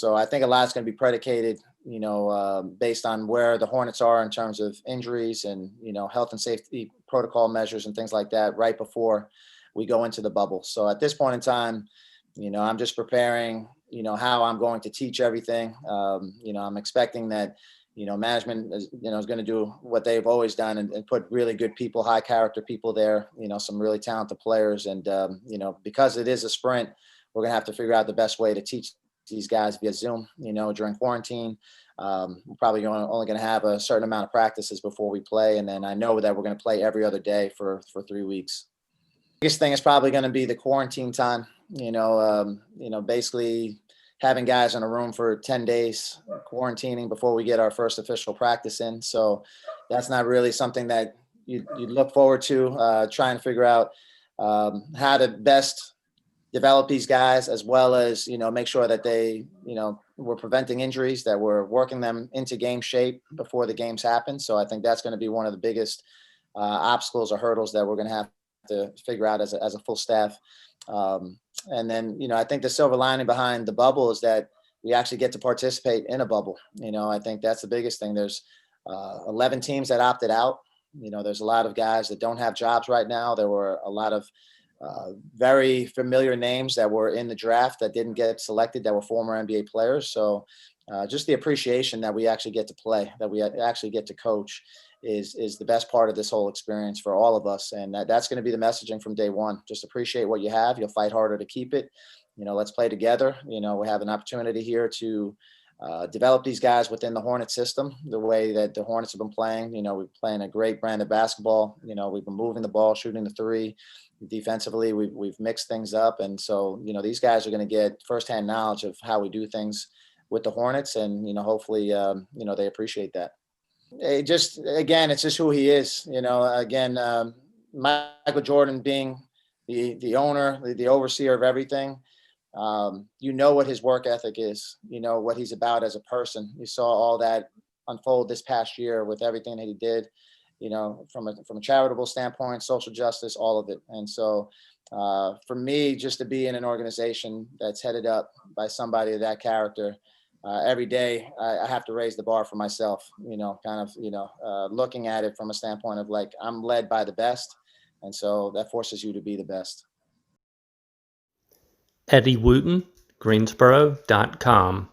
So I think a lot's going to be predicated, based on where the Hornets are in terms of injuries and, health and safety protocol measures and things like that right before we go into the bubble. So at this point in time, I'm just preparing, how I'm going to teach everything. I'm expecting that, management is going to do what they've always done and put really good people, high character people there, some really talented players. And, because it is a sprint, we're going to have to figure out the best way to teach these guys via Zoom, during quarantine. We're probably only going to have a certain amount of practices before we play. And then I know that we're going to play every other day for 3 weeks. Biggest thing is probably going to be the quarantine time, basically having guys in a room for 10 days, quarantining before we get our first official practice in. So that's not really something that you look forward to, trying to figure out how to best develop these guys, as well as, make sure that they, we're preventing injuries, that we're working them into game shape before the games happen. So I think that's going to be one of the biggest obstacles or hurdles that we're going to have to figure out as a full staff. And then, I think the silver lining behind the bubble is that we actually get to participate in a bubble. I think that's the biggest thing. There's 11 teams that opted out. There's a lot of guys that don't have jobs right now. There were a lot of very familiar names that were in the draft that didn't get selected, that were former NBA players. So just the appreciation that we actually get to play, that we actually get to coach is the best part of this whole experience for all of us. And that's going to be the messaging from day one. Just appreciate what you have. You'll fight harder to keep it. Let's play together. We have an opportunity here to develop these guys within the Hornet system, the way that the Hornets have been playing. We're playing a great brand of basketball. We've been moving the ball, shooting the three. Defensively, we've mixed things up. And so, these guys are going to get firsthand knowledge of how we do things with the Hornets. And, hopefully, they appreciate that. It's just who he is. Michael Jordan being the owner, the overseer of everything. What his work ethic is, what he's about as a person. You saw all that unfold this past year with everything that he did, from a charitable standpoint, social justice, all of it. And so for me, just to be in an organization that's headed up by somebody of that character, every day I have to raise the bar for myself, looking at it from a standpoint of like, I'm led by the best. And so that forces you to be the best. Eddie Wooten, Greensboro.com.